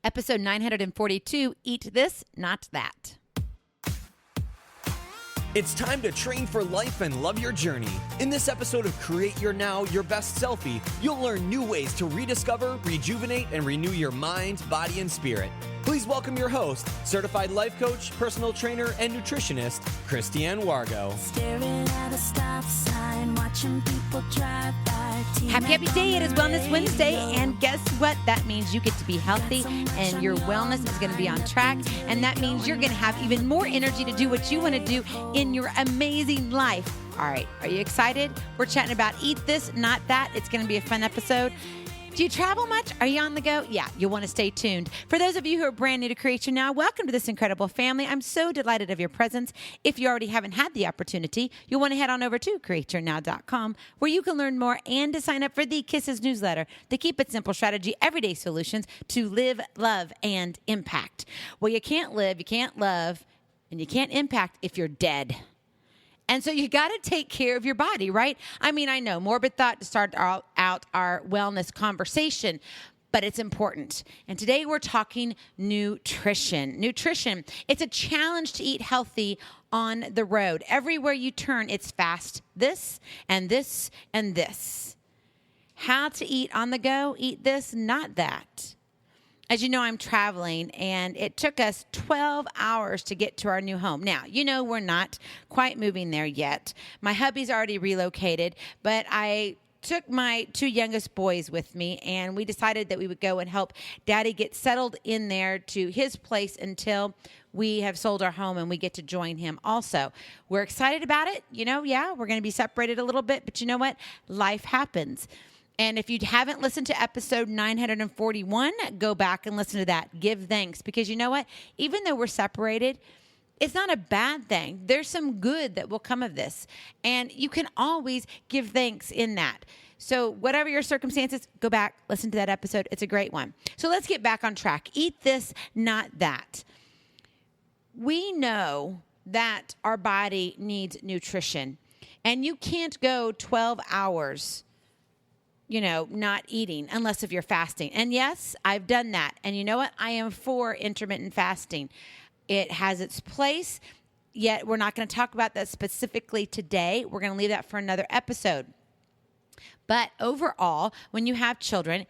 Episode 942, Eat This, Not That. It's time to train for life and love your journey. In this episode of Create Your Now, Your Best Selfie, you'll learn new ways to rediscover, rejuvenate, and renew your mind, body, and spirit. Please welcome your host, certified life coach, personal trainer, and nutritionist, Christiane Wargo. Staring at a stop sign, watching people drive by. Happy day. It is Wellness Wednesday. And guess what? That means you get to be healthy and your wellness is going to be on track. And that means you're going to have even more energy to do what you want to do in your amazing life. All right. Are you excited? We're chatting about Eat This, Not That. It's going to be a fun episode. Do you travel much? Are you on the go? Yeah, you'll want to stay tuned. For those of you who are brand new to Create Your Now, welcome to this incredible family. I'm so delighted of your presence. If you already haven't had the opportunity, you'll want to head on over to createyournow.com, where you can learn more and to sign up for the K.I.S.S newsletter, the Keep It Simple Strategy, everyday solutions to live, love, and impact. Well, you can't live, you can't love, and you can't impact if you're dead. And so you got to take care of your body, right? I mean, I know, morbid thought to start out our wellness conversation, but it's important. And today we're talking nutrition. Nutrition, it's a challenge to eat healthy on the road. Everywhere you turn, it's fast this and this and this. How to eat on the go, eat this, not that. As you know, I'm traveling, and it took us 12 hours to get to our new home. Now, you know, we're not quite moving there yet. My hubby's already relocated, but I took my two youngest boys with me, and we decided that we would go and help Daddy get settled in there to his place until we have sold our home and we get to join him also. We're excited about it. You know, yeah, we're going to be separated a little bit, but you know what? Life happens. And if you haven't listened to episode 941, go back and listen to that. Give thanks. Because you know what? Even though we're separated, it's not a bad thing. There's some good that will come of this. And you can always give thanks in that. So whatever your circumstances, go back, listen to that episode. It's a great one. So let's get back on track. Eat this, not that. We know that our body needs nutrition. And you can't go 12 hours not eating unless if you're fasting. And yes, I've done that. And you know what? I am for intermittent fasting. It has its place, yet we're not going to talk about that specifically today. We're going to leave that for another episode. But overall, when you have children,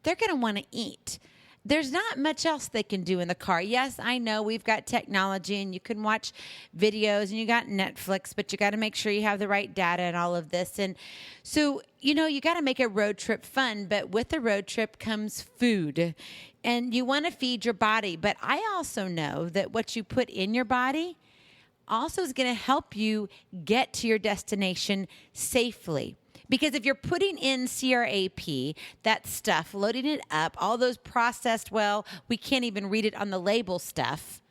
they're going to want to eat. There's not much else they can do in the car. Yes, I know we've got technology and you can watch videos and you got Netflix, but you got to make sure you have the right data and all of this. And so, you got to make a road trip fun, but with the road trip comes food and you want to feed your body. But I also know that what you put in your body also is going to help you get to your destination safely. Because if you're putting in CRAP, that stuff, loading it up, all those processed, we can't even read it on the label stuff,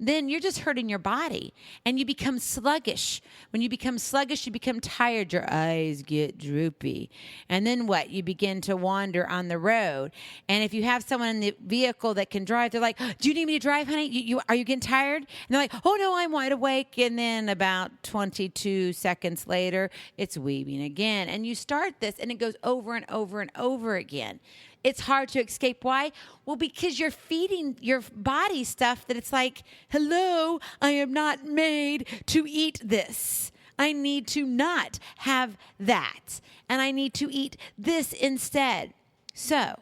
then you're just hurting your body and you become sluggish. When you become sluggish, you become tired. Your eyes get droopy. And then what? You begin to wander on the road. And if you have someone in the vehicle that can drive, they're like, do you need me to drive, honey? Are you getting tired? And they're like, oh, no, I'm wide awake. And then about 22 seconds later, it's weaving again. And you start this and it goes over and over and over again. It's hard to escape. Why? Well, because you're feeding your body stuff that it's like, hello, I am not made to eat this. I need to not have that. And I need to eat this instead. So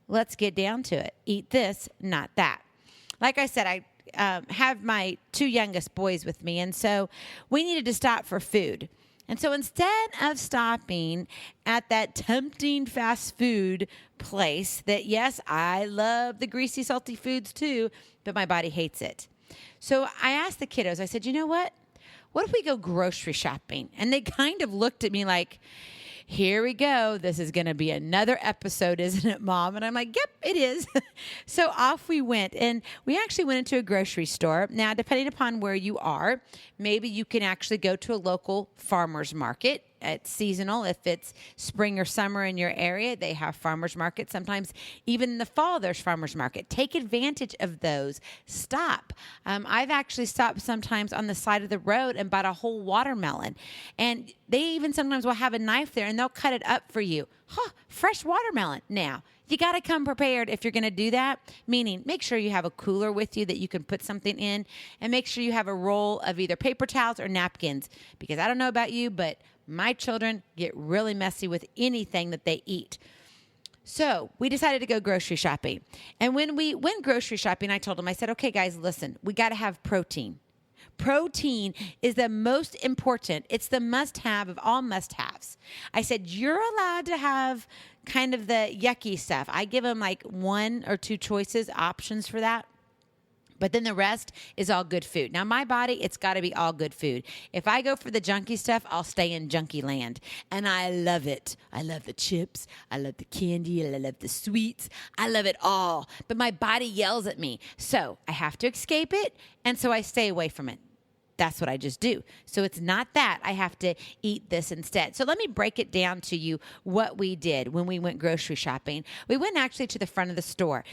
let's get down to it. Eat this, not that. Like I said, I have my two youngest boys with me. And so we needed to stop for food. And so instead of stopping at that tempting fast food place that, yes, I love the greasy, salty foods too, but my body hates it. So I asked the kiddos, I said, you know what? What if we go grocery shopping? And they kind of looked at me like, here we go. This is going to be another episode, isn't it, Mom? And I'm like, yep, it is. So off we went. And we actually went into a grocery store. Now, depending upon where you are, maybe you can actually go to a local farmer's market. It's seasonal. If it's spring or summer in your area, they have farmers markets. Sometimes even in the fall, there's farmers market. Take advantage of those. Stop. I've actually stopped sometimes on the side of the road and bought a whole watermelon. And they even sometimes will have a knife there and they'll cut it up for you. Fresh watermelon. Now, you got to come prepared if you're going to do that, meaning make sure you have a cooler with you that you can put something in, and make sure you have a roll of either paper towels or napkins, because I don't know about you, but my children get really messy with anything that they eat. So we decided to go grocery shopping. And when we went grocery shopping, I told them, I said, okay, guys, listen, we got to have protein. Protein is the most important. It's the must-have of all must-haves. I said, you're allowed to have kind of the yucky stuff. I give them like 1 or 2 choices, options for that. But then the rest is all good food. Now, my body, it's got to be all good food. If I go for the junky stuff, I'll stay in junky land. And I love it. I love the chips. I love the candy. I love the sweets. I love it all. But my body yells at me. So I have to escape it. And so I stay away from it. That's what I just do. So it's not that I have to eat this instead. So let me break it down to you what we did when we went grocery shopping. We went actually to the front of the store.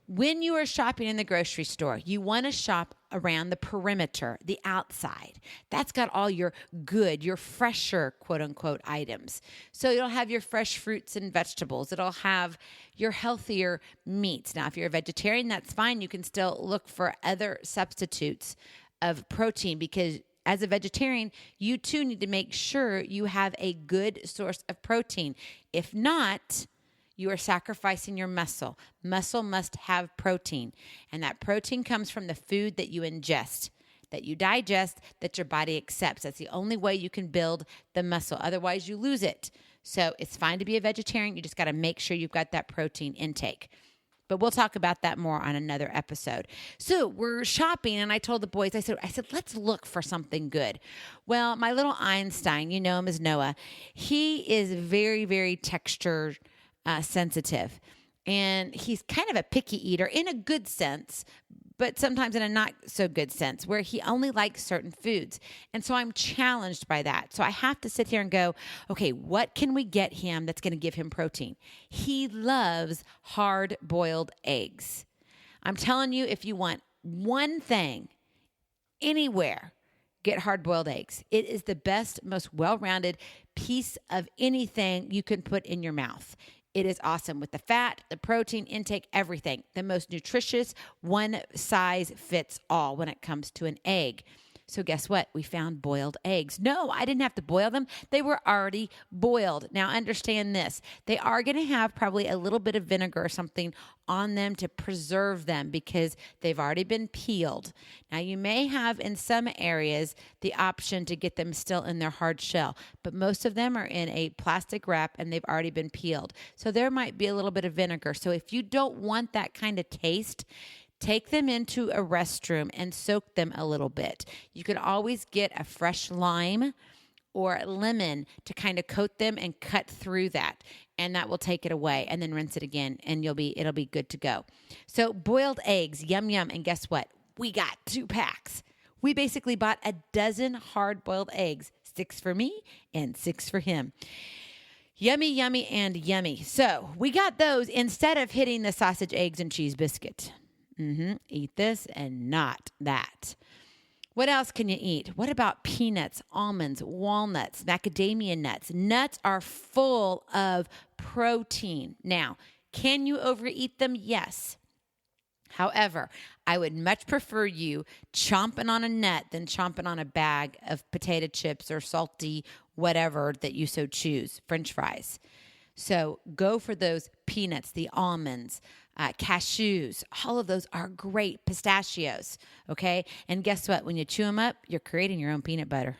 When you are shopping in the grocery store, you want to shop around the perimeter, the outside. That's got all your good, your fresher, quote unquote, items. So you'll have your fresh fruits and vegetables. It'll have your healthier meats. Now, if you're a vegetarian, that's fine. You can still look for other substitutes of protein, because as a vegetarian, you too need to make sure you have a good source of protein. If not, you are sacrificing your muscle. Muscle must have protein. And that protein comes from the food that you ingest, that you digest, that your body accepts. That's the only way you can build the muscle. Otherwise, you lose it. So it's fine to be a vegetarian. You just got to make sure you've got that protein intake. But we'll talk about that more on another episode. So we're shopping, and I told the boys, I said, let's look for something good. Well, my little Einstein, you know him as Noah, he is very, very texture sensitive. And he's kind of a picky eater in a good sense, but sometimes in a not so good sense, where he only likes certain foods. And so I'm challenged by that. So I have to sit here and go, okay, what can we get him that's going to give him protein? He loves hard-boiled eggs. I'm telling you, if you want one thing anywhere, get hard-boiled eggs. It is the best, most well-rounded piece of anything you can put in your mouth. It is awesome with the fat, the protein intake, everything. The most nutritious, one size fits all when it comes to an egg. So guess what? We found boiled eggs. No, I didn't have to boil them. They were already boiled. Now understand this. They are going to have probably a little bit of vinegar or something on them to preserve them because they've already been peeled. Now you may have in some areas the option to get them still in their hard shell, but most of them are in a plastic wrap and they've already been peeled. So there might be a little bit of vinegar. So if you don't want that kind of taste, take them into a restroom and soak them a little bit. You can always get a fresh lime or lemon to kind of coat them and cut through that, and that will take it away, and then rinse it again, and it'll be good to go. So boiled eggs, yum, yum, and guess what? We got 2 packs. We basically bought a dozen hard-boiled eggs, 6 for me and 6 for him. Yummy, yummy, and yummy. So we got those instead of hitting the sausage, eggs, and cheese biscuit. Eat this and not that. What else can you eat? What about peanuts, almonds, walnuts, macadamia nuts? Nuts are full of protein. Now, can you overeat them? Yes. However, I would much prefer you chomping on a nut than chomping on a bag of potato chips or salty whatever that you so choose, French fries. So go for those peanuts, the almonds, cashews. All of those are great. Pistachios, okay? And guess what? When you chew them up, you're creating your own peanut butter.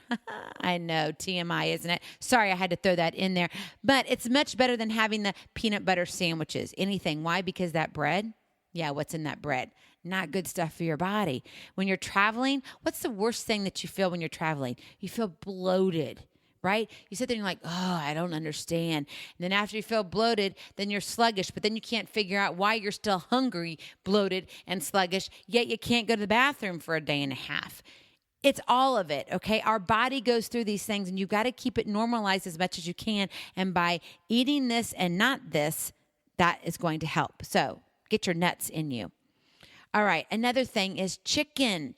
I know, TMI, isn't it? Sorry, I had to throw that in there. But it's much better than having the peanut butter sandwiches, anything. Why? Because that bread, what's in that bread? Not good stuff for your body. When you're traveling, what's the worst thing that you feel when you're traveling? You feel bloated. Right? You sit there and you're like, oh, I don't understand. And then after you feel bloated, then you're sluggish, but then you can't figure out why you're still hungry, bloated, and sluggish, yet you can't go to the bathroom for a day and a half. It's all of it, okay? Our body goes through these things, and you've got to keep it normalized as much as you can. And by eating this and not this, that is going to help. So get your nuts in you. All right. Another thing is chicken,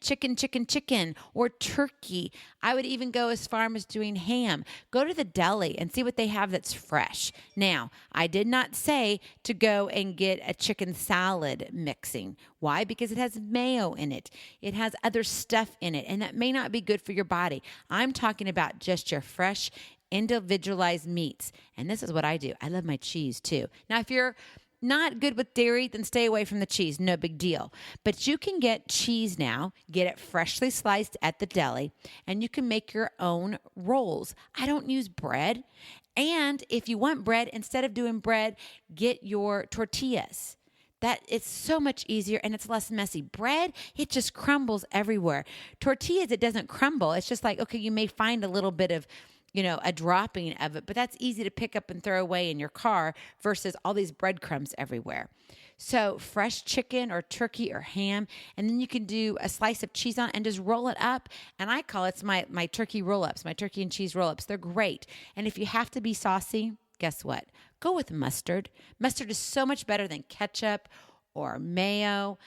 or turkey. I would even go as far as doing ham. Go to the deli and see what they have that's fresh. Now, I did not say to go and get a chicken salad mixing. Why? Because it has mayo in it. It has other stuff in it, and that may not be good for your body. I'm talking about just your fresh, individualized meats. And this is what I do. I love my cheese too. Now, if you're not good with dairy, then stay away from the cheese. No big deal. But you can get cheese now, get it freshly sliced at the deli, and you can make your own rolls. I don't use bread. And if you want bread, instead of doing bread, get your tortillas. That it's so much easier and it's less messy. Bread, it just crumbles everywhere. Tortillas, it doesn't crumble. It's just like, okay, you may find a little bit of a dropping of it, but that's easy to pick up and throw away in your car versus all these breadcrumbs everywhere. So fresh chicken or turkey or ham, and then you can do a slice of cheese on it and just roll it up. And I call it my turkey roll-ups, my turkey and cheese roll-ups. They're great. And if you have to be saucy, guess what? Go with mustard. Mustard is so much better than ketchup or mayo,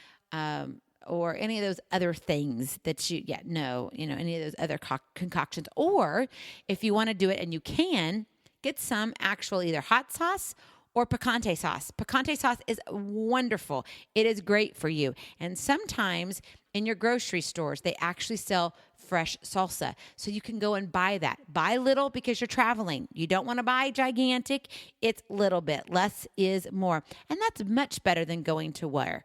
or any of those other things that any of those other concoctions. Or if you want to do it and you can, get some actual either hot sauce or picante sauce. Picante sauce is wonderful. It is great for you. And sometimes in your grocery stores, they actually sell fresh salsa. So you can go and buy that. Buy little because you're traveling. You don't want to buy gigantic. It's little bit. Less is more. And that's much better than going to where?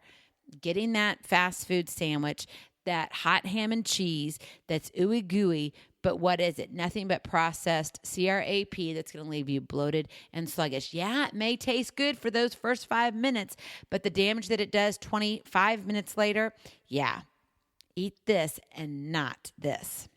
Getting that fast food sandwich, that hot ham and cheese that's ooey gooey, but what is it? Nothing but processed CRAP that's going to leave you bloated and sluggish. Yeah, it may taste good for those first 5 minutes, but the damage that it does 25 minutes later, yeah, eat this and not this.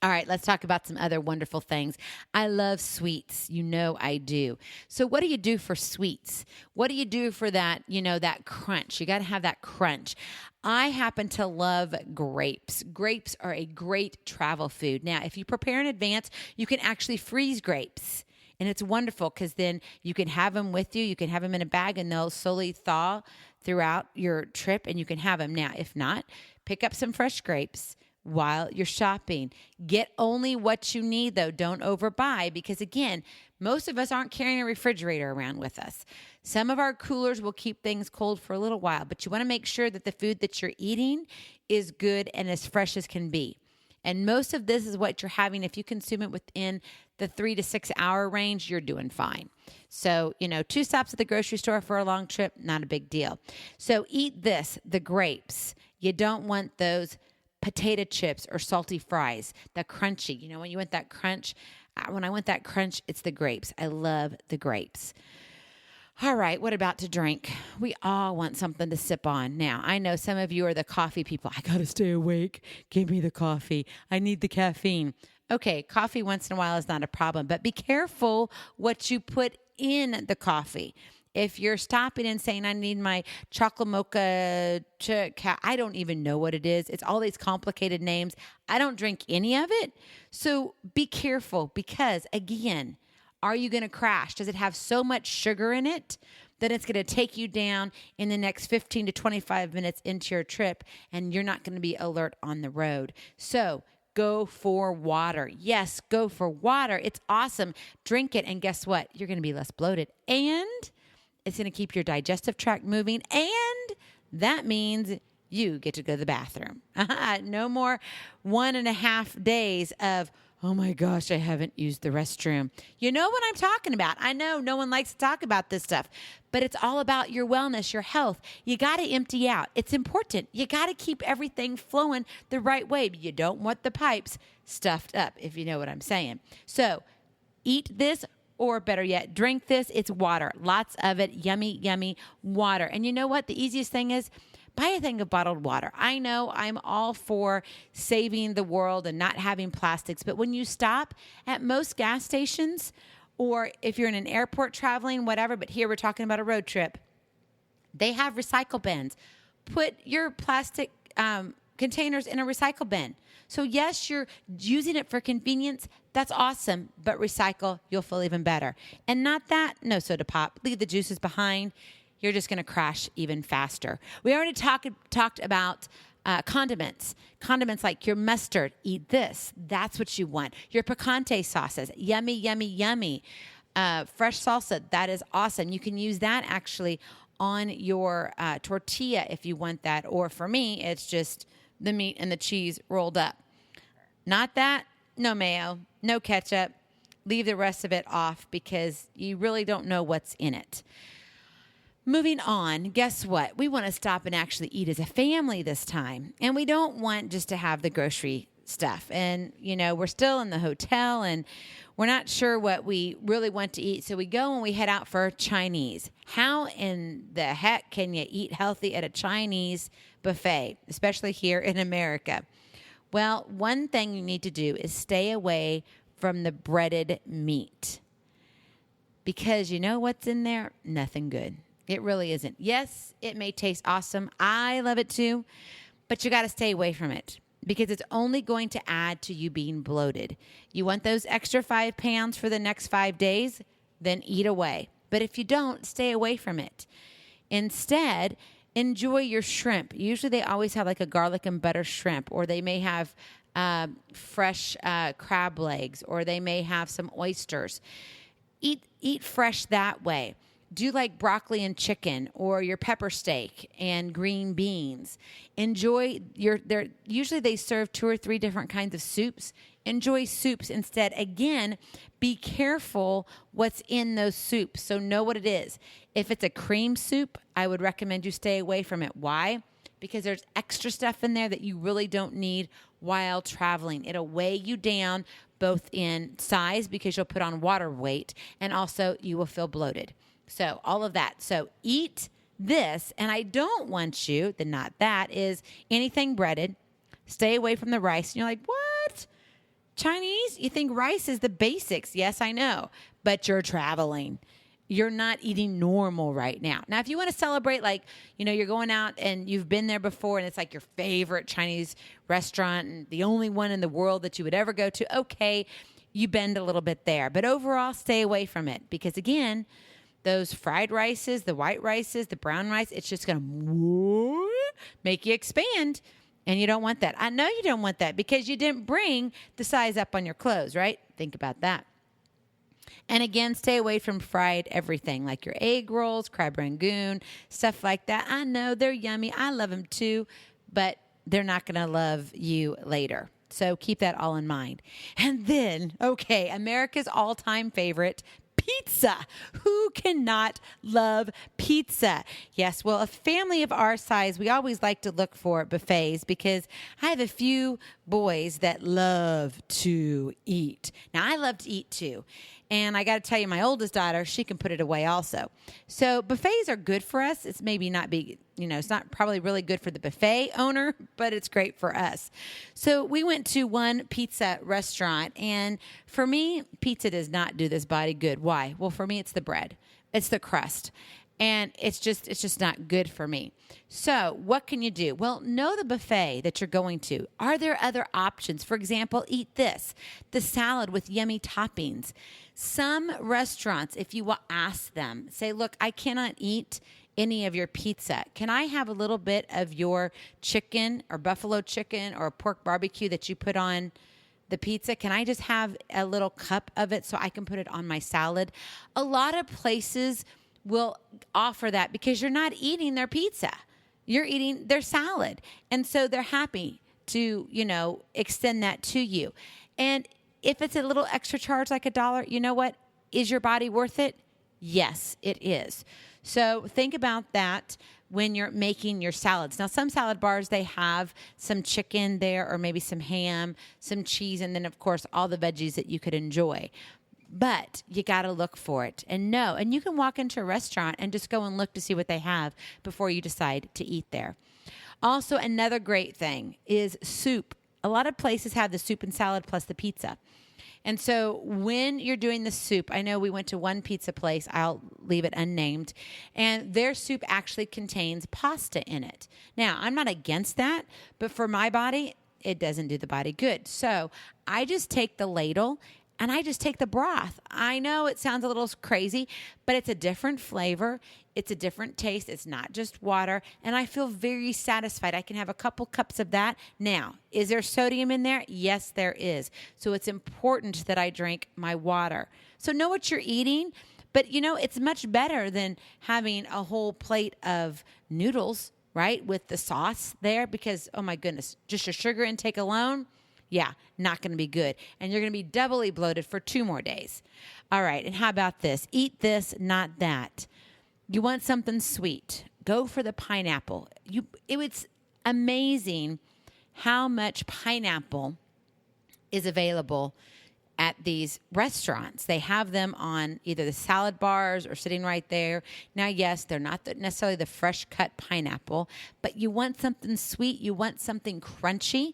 All right, let's talk about some other wonderful things. I love sweets. You know I do. So what do you do for sweets? What do you do for that, that crunch? You got to have that crunch. I happen to love grapes. Grapes are a great travel food. Now, if you prepare in advance, you can actually freeze grapes. And it's wonderful because then you can have them with you. You can have them in a bag and they'll slowly thaw throughout your trip and you can have them. Now, if not, pick up some fresh grapes while you're shopping. Get only what you need, though. Don't overbuy because, again, most of us aren't carrying a refrigerator around with us. Some of our coolers will keep things cold for a little while, but you want to make sure that the food that you're eating is good and as fresh as can be. And most of this is what you're having. If you consume it within the 3 to 6 hour range, you're doing fine. So, 2 stops at the grocery store for a long trip, not a big deal. So eat this, the grapes. You don't want those potato chips or salty fries, the crunchy. When you want that crunch, when I want that crunch, it's the grapes. I love the grapes. All right, what about to drink? We all want something to sip on. Now, I know some of you are the coffee people. I got to stay awake. Give me the coffee. I need the caffeine. Okay, coffee once in a while is not a problem, but be careful what you put in the coffee. If you're stopping and saying, I need my chocolate mocha, I don't even know what it is. It's all these complicated names. I don't drink any of it. So be careful because, again, are you going to crash? Does it have so much sugar in it that it's going to take you down in the next 15 to 25 minutes into your trip and you're not going to be alert on the road? So go for water. Yes, go for water. It's awesome. Drink it. And guess what? You're going to be less bloated. And it's going to keep your digestive tract moving, and that means you get to go to the bathroom. No more 1.5 days of, oh my gosh, I haven't used the restroom. You know what I'm talking about. I know no one likes to talk about this stuff, but it's all about your wellness, your health. You got to empty out. It's important. You got to keep everything flowing the right way, but you don't want the pipes stuffed up, if you know what I'm saying. So eat this. Or better yet, drink this. It's water. Lots of it. Yummy, yummy water. And you know what? The easiest thing is buy a thing of bottled water. I know I'm all for saving the world and not having plastics. But when you stop at most gas stations, or if you're in an airport traveling, whatever, but here we're talking about a road trip, they have recycle bins. Put your plastic containers in a recycle bin. So yes, you're using it for convenience. That's awesome. But recycle, you'll feel even better. And not that, no soda pop. Leave the juices behind. you're just going to crash even faster. We already talked about condiments. Condiments like your mustard, eat this. That's what you want. Your picante sauces, yummy, yummy, yummy. Fresh salsa, that is awesome. You can use that actually on your tortilla if you want that. Or for me, it's just the meat and the cheese rolled up. Not that, no mayo, no ketchup. Leave the rest of it off because you really don't know what's in it. Moving on, guess what? We want to stop and actually eat as a family this time. And we don't want just to have the grocery stuff. And, we're still in the hotel and we're not sure what we really want to eat. So we go and we head out for Chinese. How in the heck can you eat healthy at a Chinese buffet, especially here in America? Well, one thing you need to do is stay away from the breaded meat. Because you know what's in there? Nothing good. It really isn't. Yes, it may taste awesome. I love it too. But you got to stay away from it because it's only going to add to you being bloated. You want those extra 5 pounds for the next 5 days? Then eat away. But if you don't, stay away from it. Instead, enjoy your shrimp. Usually they always have like a garlic and butter shrimp, or they may have fresh crab legs, or they may have some oysters. Eat fresh that way. Do like broccoli and chicken, or your pepper steak and green beans. Enjoy usually they serve 2 or 3 different kinds of soups. Enjoy soups instead. Again, be careful what's in those soups. So know what it is. If it's a cream soup, I would recommend you stay away from it. Why? Because there's extra stuff in there that you really don't need while traveling. It'll weigh you down both in size because you'll put on water weight, and also you will feel bloated. So all of that. So eat this, and I don't want you, is anything breaded. Stay away from the rice. And you're like, what? Chinese? You think rice is the basics. Yes, I know, but you're traveling. You're not eating normal right now. Now, if you want to celebrate, like, you're going out and you've been there before and it's like your favorite Chinese restaurant and the only one in the world that you would ever go to, okay, you bend a little bit there. But overall, stay away from it because, again, those fried rices, the white rices, the brown rice, it's just going to make you expand. And you don't want that. I know you don't want that because you didn't bring the size up on your clothes, right? Think about that. And again, stay away from fried everything like your egg rolls, crab rangoon, stuff like that. I know they're yummy. I love them too, but they're not going to love you later. So keep that all in mind. And then, okay, America's all-time favorite, pizza. Who cannot love pizza? Yes, well, a family of our size, we always like to look for buffets because I have a few boys that love to eat. Now, I love to eat too. And I got to tell you, my oldest daughter, she can put it away also. So buffets are good for us. It's maybe not it's not probably really good for the buffet owner, but it's great for us. So we went to one pizza restaurant, and for me, pizza does not do this body good. Why? Well, for me, it's the bread. It's the crust. And it's just not good for me. So what can you do? Well, know the buffet that you're going to. Are there other options? For example, eat this, the salad with yummy toppings. Some restaurants, if you will ask them, say, look, I cannot eat any of your pizza. Can I have a little bit of your chicken or buffalo chicken or pork barbecue that you put on the pizza? Can I just have a little cup of it so I can put it on my salad? A lot of places will offer that because you're not eating their pizza. You're eating their salad. And so they're happy to, extend that to you. And if it's a little extra charge like $1, you know what? Is your body worth it? Yes, it is. So think about that when you're making your salads. Now, some salad bars, they have some chicken there or maybe some ham, some cheese, and then, of course, all the veggies that you could enjoy. But you got to look for it and know. And you can walk into a restaurant and just go and look to see what they have before you decide to eat there. Also, another great thing is soup. A lot of places have the soup and salad plus the pizza. And so when you're doing the soup, I know we went to one pizza place, I'll leave it unnamed, and their soup actually contains pasta in it. Now, I'm not against that, but for my body, it doesn't do the body good. So I just take the ladle and I just take the broth. I know it sounds a little crazy, but it's a different flavor. It's a different taste. It's not just water. And I feel very satisfied. I can have a couple cups of that. Now, is there sodium in there? Yes, there is. So it's important that I drink my water. So know what you're eating. But, it's much better than having a whole plate of noodles, right, with the sauce there, because, oh my goodness, just your sugar intake alone, yeah, not going to be good. And you're going to be doubly bloated for 2 more days. All right, and how about this? Eat this, not that. You want something sweet, go for the pineapple. It's amazing how much pineapple is available at these restaurants. They have them on either the salad bars or sitting right there. Now, yes, they're not necessarily the fresh cut pineapple, but you want something sweet, you want something crunchy,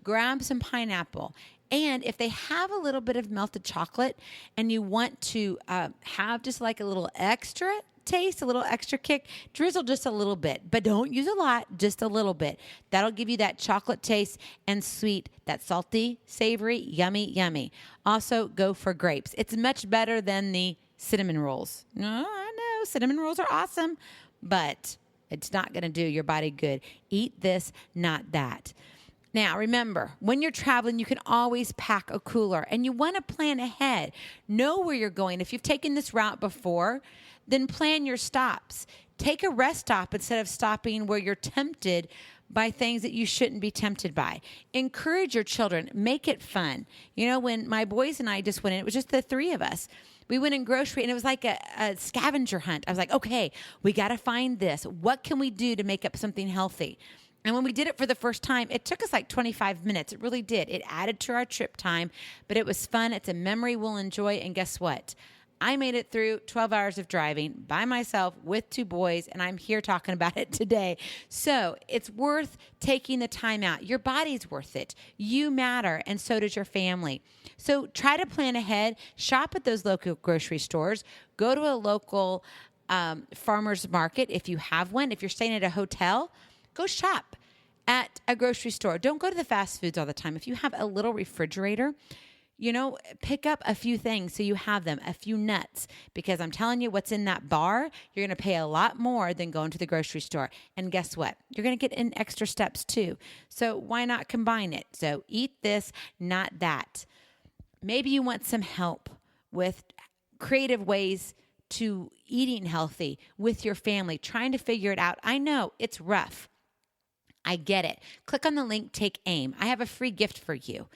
grab some pineapple. And if they have a little bit of melted chocolate and you want to have just like a little extra taste, a little extra kick, drizzle just a little bit, but don't use a lot, just a little bit. That'll give you that chocolate taste and sweet, that salty, savory, yummy, yummy. Also, go for grapes. It's much better than the cinnamon rolls. No, I know, cinnamon rolls are awesome, but it's not going to do your body good. Eat this, not that. Now, remember, when you're traveling, you can always pack a cooler, and you want to plan ahead. Know where you're going. If you've taken this route before, then plan your stops. Take a rest stop instead of stopping where you're tempted by things that you shouldn't be tempted by. Encourage your children. Make it fun. When my boys and I just went in, it was just the 3 of us. We went in grocery, and it was like a scavenger hunt. I was like, okay, we got to find this. What can we do to make up something healthy? And when we did it for the first time, it took us like 25 minutes. It really did. It added to our trip time, but it was fun. It's a memory we'll enjoy. And guess what? I made it through 12 hours of driving by myself with 2 boys, and I'm here talking about it today. So it's worth taking the time out. Your body's worth it. You matter, and so does your family. So try to plan ahead. Shop at those local grocery stores. Go to a local farmer's market if you have one. If you're staying at a hotel, go shop at a grocery store. Don't go to the fast foods all the time. If you have a little refrigerator, pick up a few things so you have them, a few nuts, because I'm telling you what's in that bar, you're going to pay a lot more than going to the grocery store. And guess what? You're going to get in extra steps too. So why not combine it? So eat this, not that. Maybe you want some help with creative ways to eating healthy with your family, trying to figure it out. I know it's rough. I get it. Click on the link, take aim. I have a free gift for you.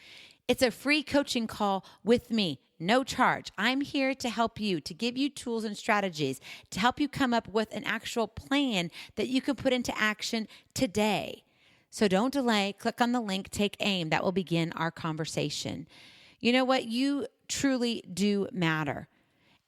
It's a free coaching call with me, no charge. I'm here to help you, to give you tools and strategies, to help you come up with an actual plan that you can put into action today. So don't delay. Click on the link, take aim. That will begin our conversation. You know what? You truly do matter.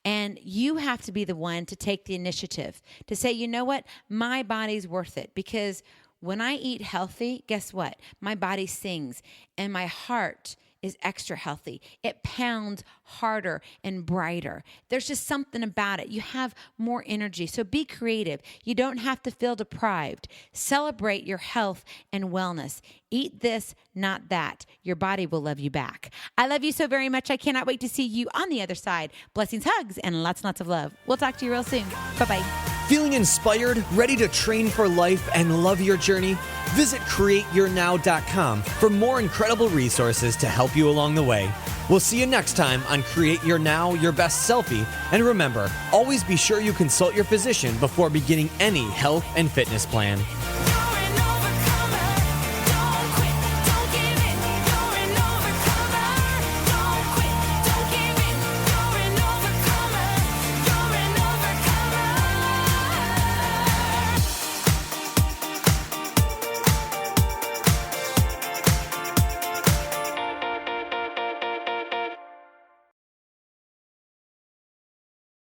And you have to be the one to take the initiative to say, you know what? My body's worth it, because when I eat healthy, guess what? My body sings and my heart is extra healthy. It pounds harder and brighter. There's just something about it. You have more energy. So be creative. You don't have to feel deprived. Celebrate your health and wellness. Eat this, not that. Your body will love you back. I love you so very much. I cannot wait to see you on the other side. Blessings, hugs, and lots and lots of love. We'll talk to you real soon. Bye-bye. Feeling inspired, ready to train for life and love your journey? Visit createyournow.com for more incredible resources to help you along the way. We'll see you next time on Create Your Now, Your Best Selfie. And remember, always be sure you consult your physician before beginning any health and fitness plan.